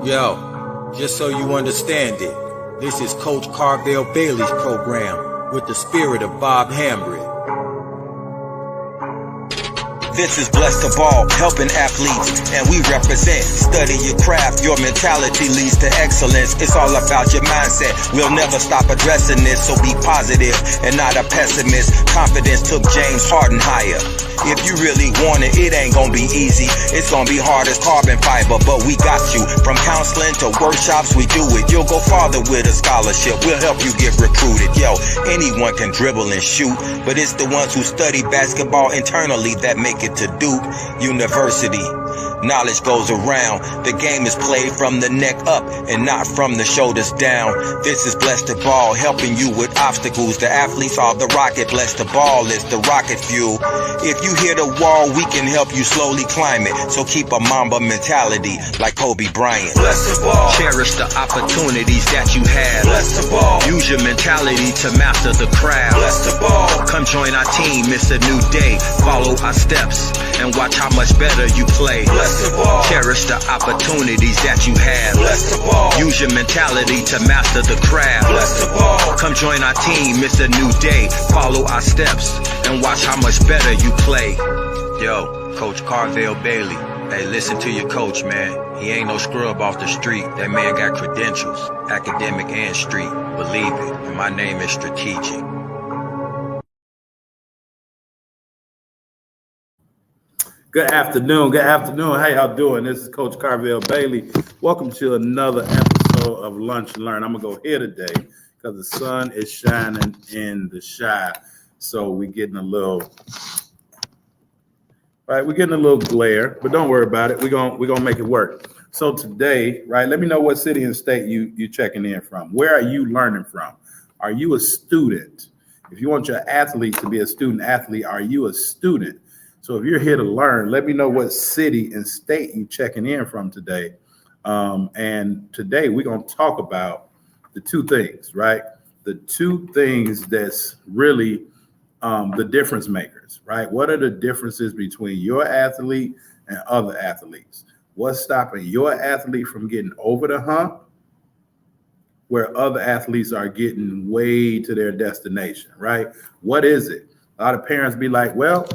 Yo, just so you understand it, this is Coach Carvel Bailey's program with the spirit of Bob Hambry. This is Bless the Ball, helping athletes, and we represent. Study your craft, your mentality leads to excellence. It's all about your mindset. We'll never stop addressing this, so be positive and not a pessimist. Confidence took James Harden higher. If you really want it, it ain't gonna be easy. It's gonna be hard as carbon fiber, but we got you. From counseling to workshops, we do it. You'll go farther with a scholarship. We'll help you get recruited. Yo, anyone can dribble and shoot, but it's the ones who study basketball internally that make it to Duke University. Knowledge goes around. The game is played from the neck up and not from the shoulders down. This is Bless the Ball, helping you with obstacles. The athletes are the rocket. Bless the Ball is the rocket fuel. If you hit a wall, we can help you slowly climb it. So keep a Mamba mentality like Kobe Bryant. Bless the Ball. Cherish the opportunities that you have. Bless the Ball. Use your mentality to master the craft. Bless the Ball. Come join our team, it's a new day. Follow our steps and watch how much better you play. Bless the Ball. Cherish the opportunities that you have. Bless the Ball. Use your mentality to master the craft. Bless the Ball. Come join our team, it's a new day. Follow our steps and watch how much better you play. Yo, Coach Carvel Bailey. Hey, listen to your coach, man. He ain't no scrub off the street. That man got credentials, academic and street. Believe it, and my name is Strategic. Good afternoon. Good afternoon. How y'all doing? This is Coach Carvel Bailey. Welcome to another episode of Lunch and Learn. I'm going to go here today because the sun is shining in the Chi. So we're getting a little glare, but don't worry about it. We're gonna make it work. So today, right, let me know what city and state you checking in from. Where are you learning from? Are you a student? If you want your athlete to be a student athlete, are you a student? So if you're here to learn, let me know what city and state you checking in from today. And today we're going to talk about the two things, right? The two things that's really the difference makers, right? What are the differences between your athlete and other athletes? What's stopping your athlete from getting over the hump where other athletes are getting way to their destination, right? What is it? A lot of parents be like, well,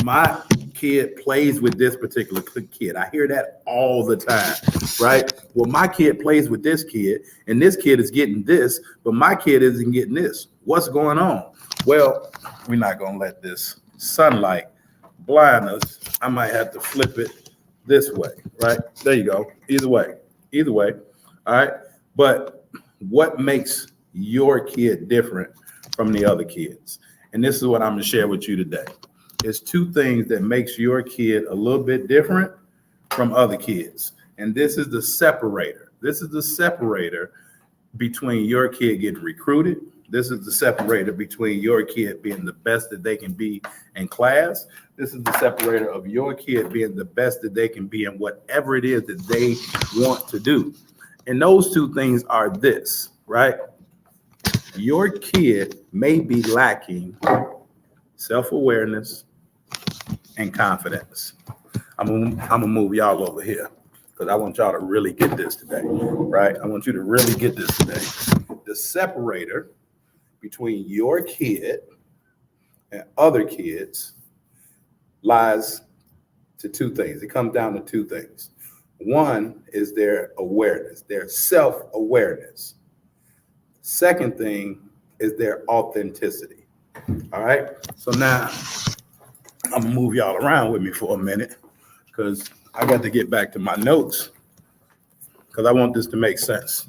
my kid plays with this particular kid. I hear that all the time, right? Well, my kid plays with this kid, and this kid is getting this, but my kid isn't getting this. What's going on? Well, we're not going to let this sunlight blind us. I might have to flip it this way, right? There you go. Either way. All right. But what makes your kid different from the other kids? And this is what I'm going to share with you today. It's two things that makes your kid a little bit different from other kids. And this is the separator. This is the separator between your kid getting recruited. This is the separator between your kid being the best that they can be in class. This is the separator of your kid being the best that they can be in whatever it is that they want to do. And those two things are this, right? Your kid may be lacking self-awareness and confidence. I'm gonna move y'all over here because I want y'all to really get this today, right? I want you to really get this today. The separator between your kid and other kids lies to two things. It comes down to two things. One is their awareness, their self-awareness. Second thing is their authenticity. All right. So now I'm gonna move y'all around with me for a minute because I got to get back to my notes because I want this to make sense.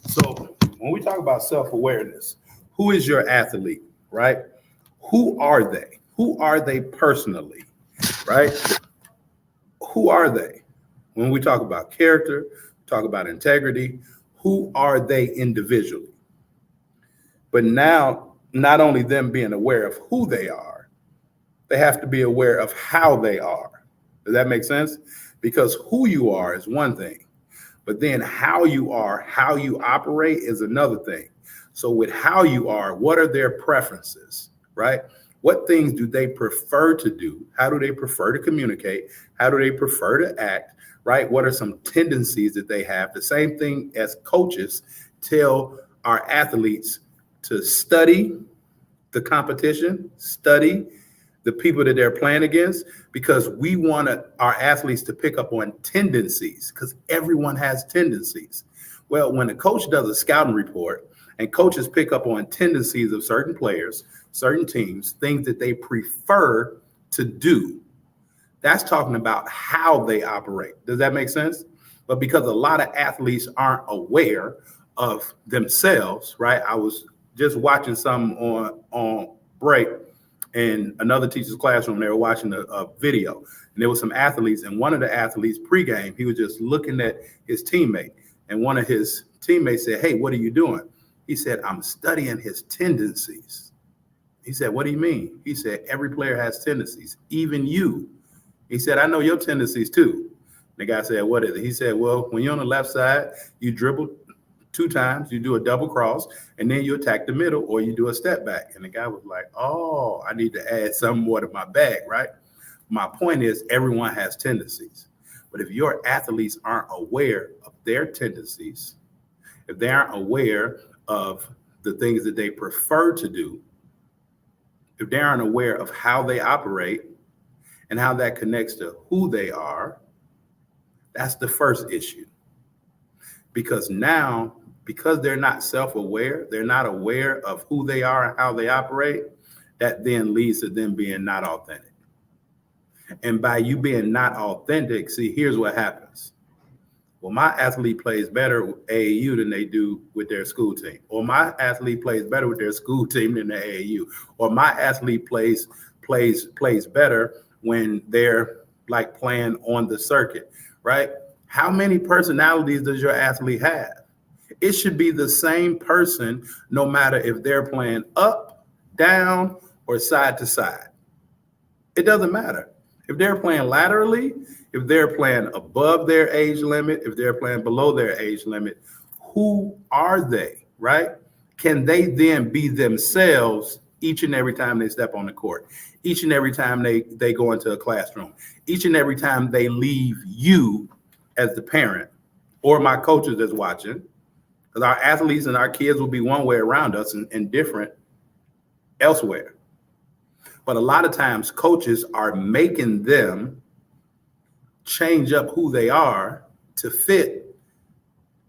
So when we talk about self-awareness, who is your athlete, right? Who are they? Who are they personally, right? Who are they? When we talk about character, talk about integrity, who are they individually? But now, not only them being aware of who they are, they have to be aware of how they are. Does that make sense? Because who you are is one thing, but then how you are, how you operate is another thing. So with how you are, what are their preferences, right? What things do they prefer to do? How do they prefer to communicate? How do they prefer to act, right? What are some tendencies that they have? The same thing as coaches tell our athletes to study the competition, study the people that they're playing against, because we want our athletes to pick up on tendencies, because everyone has tendencies. Well, when a coach does a scouting report and coaches pick up on tendencies of certain players, certain teams, things that they prefer to do, that's talking about how they operate. Does that make sense? But because a lot of athletes aren't aware of themselves, right? I was just watching some on break in another teacher's classroom. They were watching a video, and there was some athletes, and one of the athletes pregame, he was just looking at his teammate, and one of his teammates said, "Hey, what are you doing?" He said, "I'm studying his tendencies." He said, "What do you mean?" He said, "Every player has tendencies, even you." He said, "I know your tendencies too." The guy said, "What is it?" He said, "Well, when you're on the left side, you dribble 2 times, you do a double cross, and then you attack the middle, or you do a step back." And the guy was like, "Oh, I need to add some more to my bag," right? My point is, everyone has tendencies. But if your athletes aren't aware of their tendencies, if they aren't aware of the things that they prefer to do, if they aren't aware of how they operate and how that connects to who they are, that's the first issue. Because now, because they're not self-aware, they're not aware of who they are and how they operate, that then leads to them being not authentic. And by you being not authentic, see, here's what happens. Well, my athlete plays better with AAU than they do with their school team. Or my athlete plays better with their school team than the AAU. Or my athlete plays better when they're like playing on the circuit, right? How many personalities does your athlete have? It should be the same person no matter if they're playing up, down, or side to side. It doesn't matter. If they're playing laterally, if they're playing above their age limit, if they're playing below their age limit, who are they, right? Can they then be themselves each and every time they step on the court, each and every time they go into a classroom, each and every time they leave you as the parent or my coaches that's watching? Because our athletes and our kids will be one way around us and different elsewhere. But a lot of times coaches are making them change up who they are to fit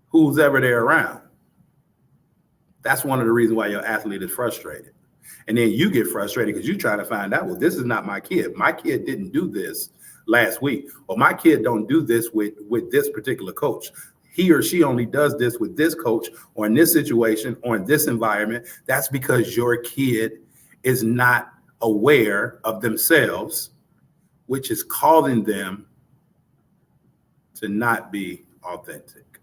who's ever they're around. That's one of the reasons why your athlete is frustrated. And then you get frustrated because you're trying to find out, well, this is not my kid. My kid didn't do this last week, or my kid don't do this with this particular coach. He or she only does this with this coach or in this situation or in this environment. That's because your kid is not aware of themselves, which is causing them to not be authentic.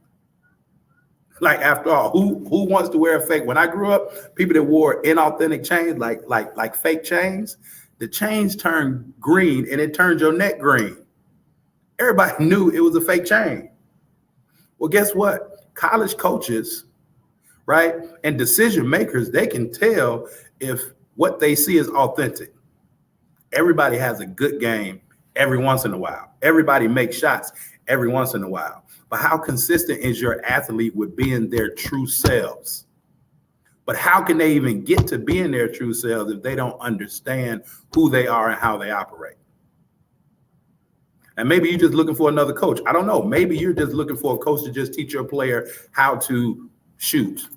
Like, after all, who wants to wear a fake? When I grew up, people that wore inauthentic chains, like fake chains, the chains turned green and it turned your neck green. Everybody knew it was a fake chain. Well, guess what? College coaches, right, and decision makers, they can tell if what they see is authentic. Everybody has a good game every once in a while. Everybody makes shots every once in a while. But how consistent is your athlete with being their true selves? But how can they even get to being their true selves if they don't understand who they are and how they operate? And maybe you're just looking for another coach. I don't know. Maybe you're just looking for a coach to just teach your player how to shoot,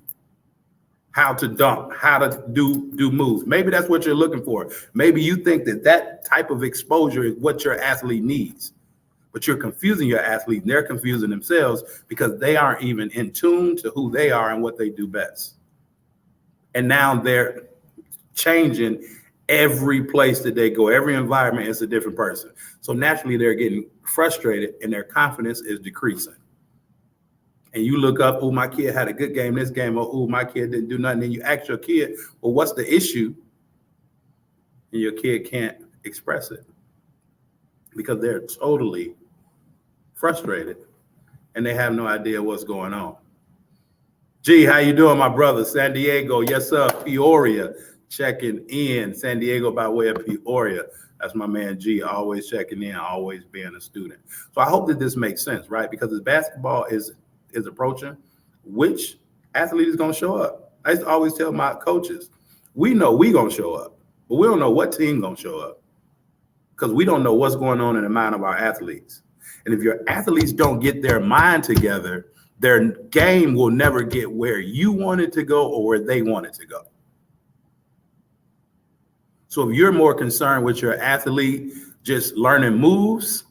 how to dunk, how to do moves. Maybe that's what you're looking for. Maybe you think that type of exposure is what your athlete needs. But you're confusing your athlete, and they're confusing themselves because they aren't even in tune to who they are and what they do best. And now they're changing every place that they go. Every environment is a different person. So naturally, they're getting frustrated and their confidence is decreasing. And you look up, oh, my kid had a good game this game, or oh, my kid didn't do nothing. Then you ask your kid, well, what's the issue? And your kid can't express it because they're totally frustrated and they have no idea what's going on. G, how you doing, my brother? San Diego, yes, sir. Peoria, checking in. San Diego by way of Peoria. That's my man G, always checking in, always being a student. So I hope that this makes sense, right? Because as basketball is approaching, which athlete is going to show up? I used to always tell my coaches, we know we going to show up, but we don't know what team going to show up because we don't know what's going on in the mind of our athletes. And if your athletes don't get their mind together, their game will never get where you want it to go or where they want it to go. So if you're more concerned with your athlete just learning moves,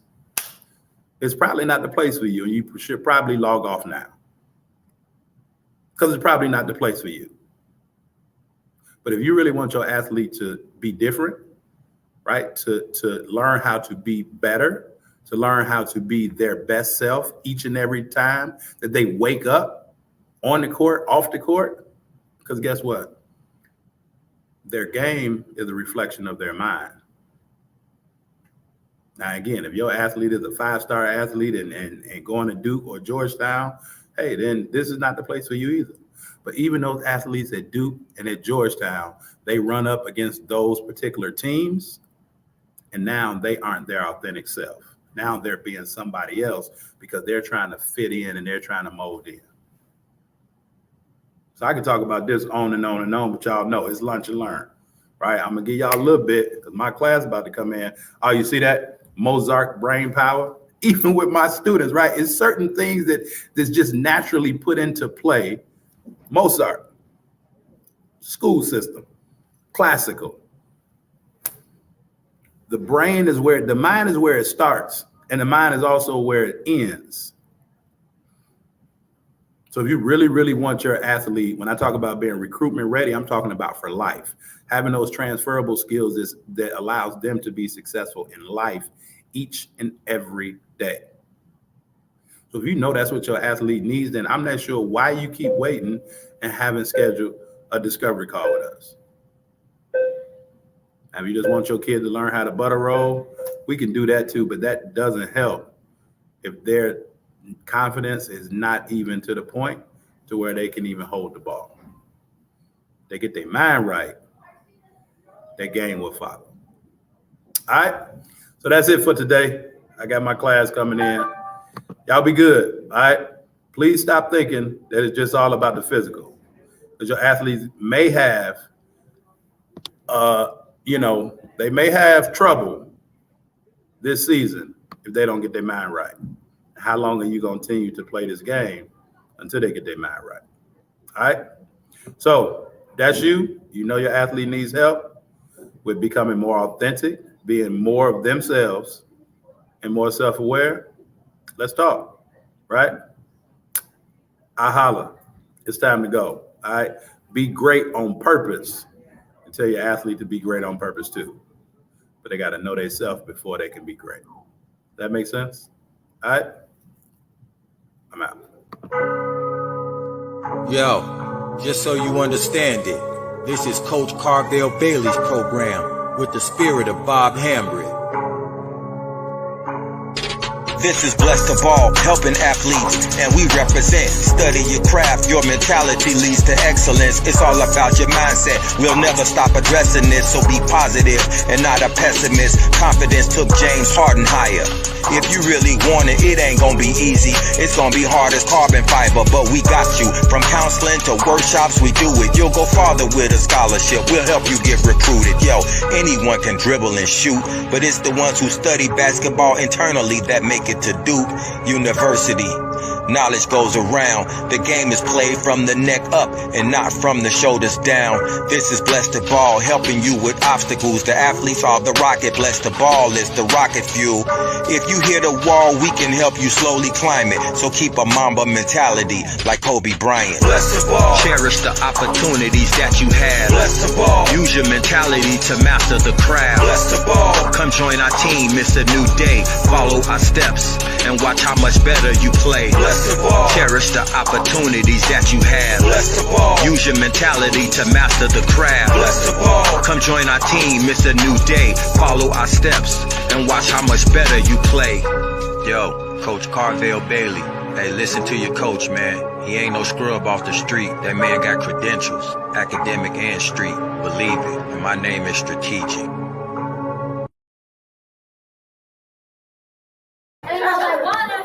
it's probably not the place for you. And you should probably log off now because it's probably not the place for you. But if you really want your athlete to be different, right, to learn how to be better, to learn how to be their best self each and every time that they wake up on the court, off the court, because guess what? Their game is a reflection of their mind. Now, again, if your athlete is a 5-star athlete and going to Duke or Georgetown, hey, then this is not the place for you either. But even those athletes at Duke and at Georgetown, they run up against those particular teams, and now they aren't their authentic self. Now they're being somebody else because they're trying to fit in and they're trying to mold in. So I can talk about this on and on and on, but y'all know it's lunch and learn, right? I'm gonna give y'all a little bit because my class is about to come in. Oh, you see that? Mozart brain power. Even with my students, right? It's certain things that's just naturally put into play. Mozart, school system, classical. The brain is where, the mind is where it starts, and the mind is also where it ends. So if you really, really want your athlete, when I talk about being recruitment ready, I'm talking about for life. Having those transferable skills that allows them to be successful in life each and every day. So if you know that's what your athlete needs, then I'm not sure why you keep waiting and haven't scheduled a discovery call with us. If you just want your kid to learn how to butter roll, we can do that too, but that doesn't help if their confidence is not even to the point to where they can even hold the ball. They get their mind right, their game will follow. All right, so that's it for today. I got my class coming in. Y'all be good, all right? Please stop thinking that it's just all about the physical, because your athletes may have, they may have trouble this season if they don't get their mind right. How long are you going to continue to play this game until they get their mind right? All right? So that's you. You know your athlete needs help with becoming more authentic, being more of themselves and more self-aware. Let's talk, right? I holla. It's time to go, all right? Be great on purpose. And tell your athlete to be great on purpose too. But they got to know themselves before they can be great. That make sense? All right? I'm out. Yo, just so you understand it, this is Coach Carvel Bailey's program with the spirit of Bob Hambry. This is Blessed to Ball, helping athletes, and we represent. Study your craft, your mentality leads to excellence. It's all about your mindset. We'll never stop addressing this, so be positive and not a pessimist. Confidence took James Harden higher. If you really want it, it ain't gonna be easy. It's gonna be hard as carbon fiber, but we got you. From counseling to workshops, we do it. You'll go farther with a scholarship. We'll help you get recruited. Yo, anyone can dribble and shoot, but it's the ones who study basketball internally that make it to Duke University. Knowledge goes around. The game is played from the neck up and not from the shoulders down. This is Blessed to Ball, helping you with obstacles. The athletes are the rocket. Blessed to Ball is the rocket fuel. If you hit a wall, we can help you slowly climb it. So keep a Mamba mentality like Kobe Bryant. Blessed to Ball. Cherish the opportunities that you have. Blessed to Ball. Use your mentality to master the craft. Blessed to Ball. Come join our team, it's a new day. Follow our steps and watch how much better you play. Blessed to Ball. Cherish the opportunities that you have. Blessed to Ball. Use your mentality to master the craft. Blessed to Ball. Come join our team, it's a new day. Follow our steps and watch how much better you play. Yo, Coach Carvel Bailey. Hey, listen to your coach, man. He ain't no scrub off the street. That man got credentials, academic and street. Believe it. And my name is Strategic.